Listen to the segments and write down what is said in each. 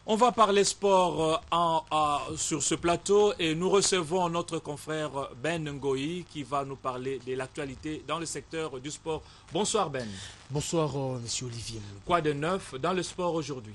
On va parler sport sur ce plateau et nous recevons notre confrère Ben Ngoï qui va nous parler de l'actualité dans le secteur du sport. Bonsoir Ben. Bonsoir Monsieur Olivier. Quoi de neuf dans le sport aujourd'hui?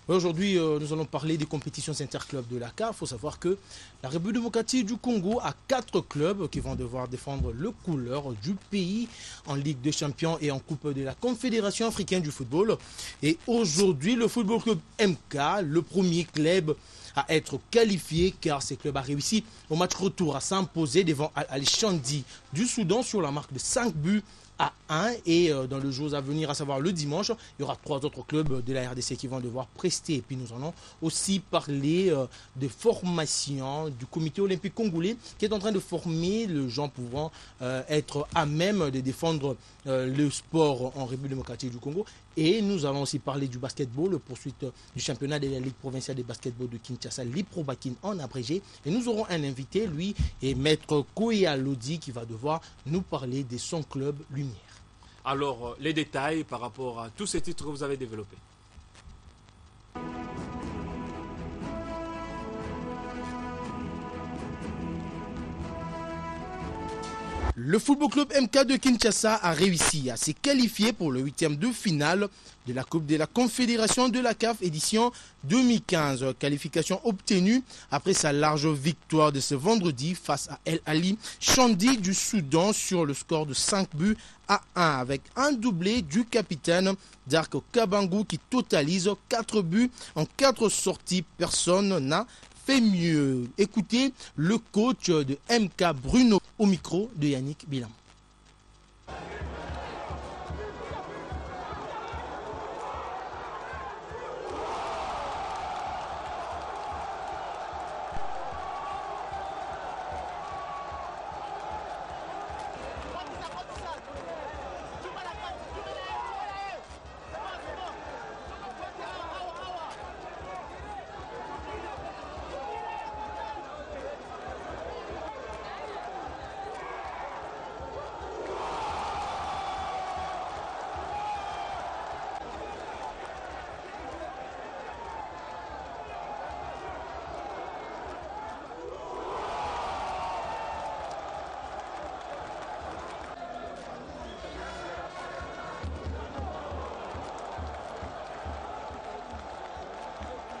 Aujourd'hui, nous allons parler des compétitions interclubs de la CAF. Il faut savoir que la République démocratique du Congo a 4 clubs qui vont devoir défendre le couleur du pays en Ligue des Champions et en Coupe de la Confédération africaine du football. Et aujourd'hui, le Football Club MK, le premier club à être qualifié car ce club a réussi au match retour à s'imposer devant Al Shandi du Soudan sur la marque de 5 buts à 1 et dans le jour à venir, à savoir le dimanche, il y aura 3 autres clubs de la RDC qui vont devoir prester. Et puis nous allons aussi parler de formation du comité olympique congolais qui est en train de former les gens pouvant être à même de défendre le sport en République démocratique du Congo. Et nous allons aussi parler du basketball, poursuite du championnat de la Ligue provinciale de basketball de Kinshasa, l'Iprobakin en abrégé. Et nous aurons un invité, lui, et Maître Koya Lodi, qui va devoir nous parler de son club Lumière. Alors, les détails par rapport à tous ces titres que vous avez développés. Le Football Club MK de Kinshasa a réussi à se qualifier pour le 8e de finale de la Coupe de la Confédération de la CAF édition 2015. Qualification obtenue après sa large victoire de ce vendredi face à El Ali Shandi du Soudan sur le score de 5 buts à 1 avec un doublé du capitaine Dark Kabangu qui totalise 4 buts en 4 sorties. Personne n'a fait mieux. Écoutez le coach de MK Bruno au micro de Yannick Bilam.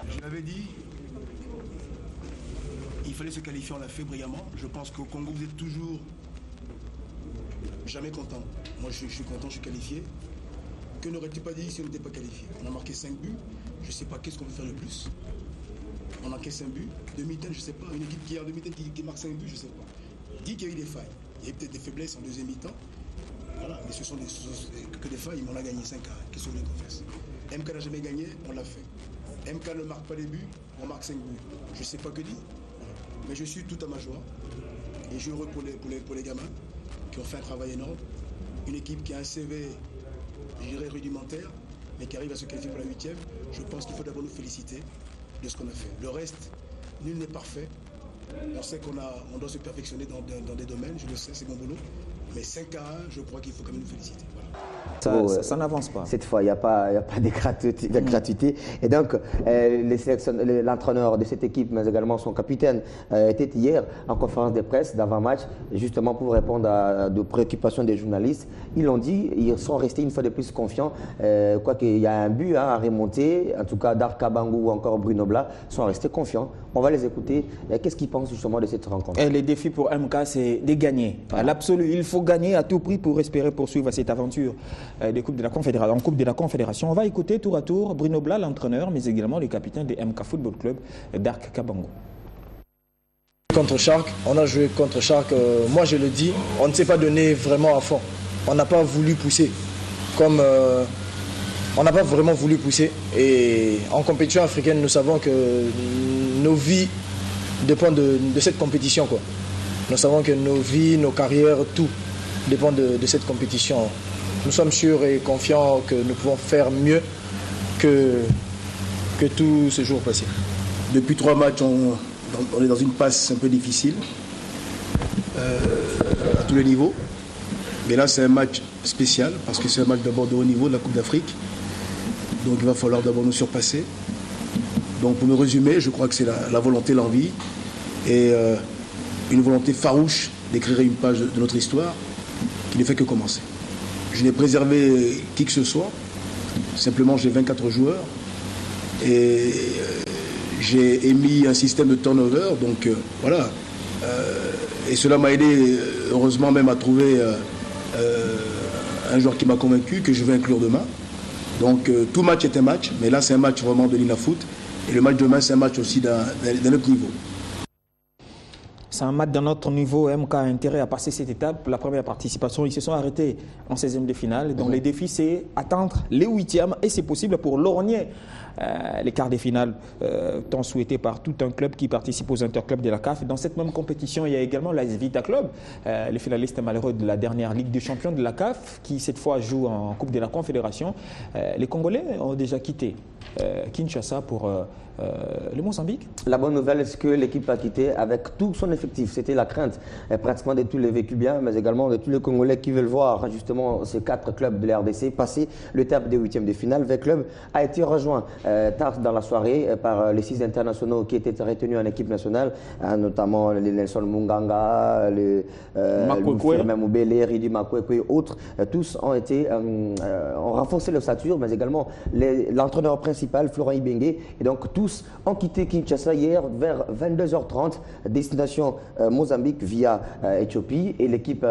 Je l'avais dit, il fallait se qualifier, on l'a fait brillamment. Je pense qu'au Congo, vous êtes toujours jamais content. Moi, je suis content, je suis qualifié. Que n'aurais-tu pas dit si on n'était pas qualifié? On a marqué 5 buts, je ne sais pas qu'est-ce qu'on peut faire de plus. On a marqué 5 buts, demi-temps, je ne sais pas. Une équipe qui est en demi-temps qui marque 5 buts, je ne sais pas. Dit qu'il y a eu des failles. Il y a eu peut-être des faiblesses en deuxième mi-temps. Voilà, mais ce sont que des failles, mais on a gagné 5 à 1. Qu'est-ce qu'on voulait qu'on fasse? MK n'a jamais gagné, on l'a fait. MK ne marque pas les buts, on marque 5 buts. Je ne sais pas que dire. Mais je suis tout à ma joie. Et je suis heureux pour les gamins qui ont fait un travail énorme. Une équipe qui a un CV, je dirais, rudimentaire, mais qui arrive à se qualifier pour la 8e. Je pense qu'il faut d'abord nous féliciter de ce qu'on a fait. Le reste, nul n'est parfait. On sait qu'on doit se perfectionner dans des domaines, je le sais, c'est mon boulot. Mais 5 à 1, je crois qu'il faut quand même nous féliciter. Voilà. Ça n'avance pas. Cette fois, il n'y a pas de gratuité. Et donc, l'entraîneur de cette équipe, mais également son capitaine, était hier en conférence de presse d'avant-match, justement pour répondre à de préoccupations des journalistes. Ils l'ont dit, ils sont restés une fois de plus confiants. Quoi qu'il y a un but à remonter, en tout cas, Dark Kabangu ou encore Bruno Bla sont restés confiants. On va les écouter. Qu'est-ce qu'ils pensent justement de cette rencontre? Et le défi pour MK, c'est de gagner. À l'absolu, il faut gagner à tout prix pour espérer poursuivre cette aventure de Coupe de la Confédération. En Coupe de la Confédération, on va écouter tour à tour Bruno Bla, l'entraîneur, mais également le capitaine de MK Football Club, Dark Kabangu. Contre Shark, on a joué contre Shark. Moi, je le dis, on ne s'est pas donné vraiment à fond. On n'a pas voulu pousser. On n'a pas vraiment voulu pousser. Et en compétition africaine, nous savons que nos vies dépendent de cette compétition, quoi. Nous savons que nos vies, nos carrières, tout dépend de cette compétition. Nous sommes sûrs et confiants que nous pouvons faire mieux que tout ce jour passé. Depuis 3 matchs, on est dans une passe un peu difficile à tous les niveaux. Mais là, c'est un match spécial parce que c'est un match d'abord de haut niveau de la Coupe d'Afrique. Donc il va falloir d'abord nous surpasser. Donc pour me résumer, je crois que c'est la volonté, l'envie et une volonté farouche d'écrire une page de notre histoire qui ne fait que commencer. Je n'ai préservé qui que ce soit, simplement j'ai 24 joueurs et j'ai émis un système de turnover, donc voilà. Et cela m'a aidé, heureusement même, à trouver un joueur qui m'a convaincu, que je vais inclure demain. Donc tout match est un match, mais là c'est un match vraiment de l'INAFoot. Et le match de demain, c'est un match aussi d'un autre niveau. C'est un match d'un autre niveau. MK a intérêt à passer cette étape. La première participation, ils se sont arrêtés en 16e de finale. Donc les défis, c'est atteindre les 8e et c'est possible pour lorgner les quarts de finale tant souhaité par tout un club qui participe aux interclubs de la CAF. Dans cette même compétition, il y a également l'AS Vita Club, les finalistes malheureux de la dernière Ligue des champions de la CAF, qui cette fois joue en Coupe de la Confédération. Les Congolais ont déjà quitté Kinshasa pour le Mozambique. La bonne nouvelle, c'est que l'équipe a quitté avec tout son effectif. C'était la crainte pratiquement de tous les Vécubiens, mais également de tous les Congolais qui veulent voir justement ces 4 clubs de la RDC passer l'étape des 8e de finale. Le club a été rejoint tard dans la soirée par les 6 internationaux qui étaient retenus en équipe nationale, notamment les Nelson Munganga, Firmin Moubele, Ridi Makwekwe et autres. Tous ont renforcé leur stature, mais également l'entraîneur principal, Florent Ibenge, et donc tous ont quitté Kinshasa hier vers 22h30, destination Mozambique via Éthiopie, et l'équipe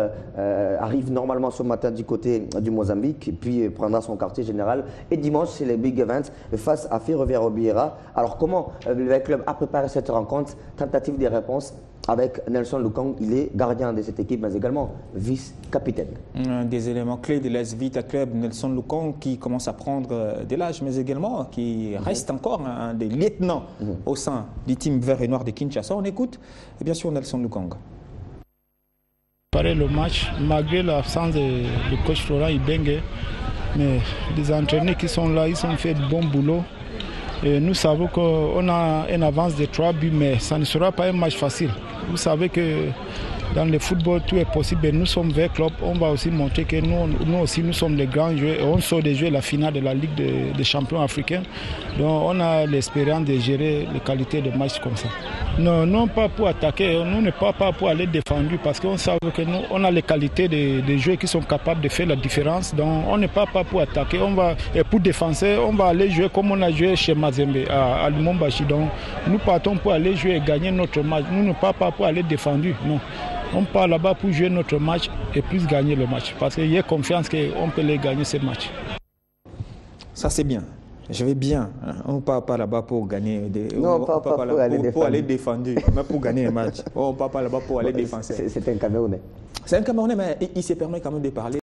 arrive normalement ce matin du côté du Mozambique, puis prendra son quartier général, et dimanche c'est les Big Events face à Ferroviario Beira. Alors comment le club a préparé cette rencontre? Tentative de réponse avec Nelson Lukang, il est gardien de cette équipe, mais également vice-capitaine. Un des éléments clés de l'AS Vita Club, Nelson Lukang, qui commence à prendre de l'âge, mais également qui reste encore un des lieutenants au sein du team vert et noir de Kinshasa. On écoute, et bien sûr, Nelson Lukang. Pareil le match, malgré l'absence du coach Florent Ibenge, mais les entraîneurs qui sont là, ils ont fait de bon boulot. Et nous savons qu'on a une avance de 3 buts, mais ça ne sera pas un match facile. Vous savez que dans le football, tout est possible. Et nous sommes vers club. On va aussi montrer que nous aussi, nous sommes les grands joueurs. Et on sort de jouer la finale de la Ligue des champions africains. Donc on a l'expérience de gérer les qualités de matchs comme ça. Non, pas pour attaquer. Nous ne pas pour aller défendre parce qu'on sait que nous, on a les qualités de joueurs qui sont capables de faire la différence. Donc on n'est pas pour attaquer. Et pour défenser, on va aller jouer comme on a joué chez Mazembe à Lumumbashi. Donc nous partons pour aller jouer et gagner notre match. Nous ne pas pour aller défendre. Non. On part là-bas pour jouer notre match et plus gagner le match. Parce qu'il y a confiance qu'on peut les gagner ce match. Ça c'est bien. Je vais bien. On ne part pas là-bas pour gagner. Non, pas pour aller défendre, mais pour gagner un match. On ne part pas là-bas pour aller défendre. C'est un Camerounais. C'est un Camerounais, mais il se permet quand même de parler.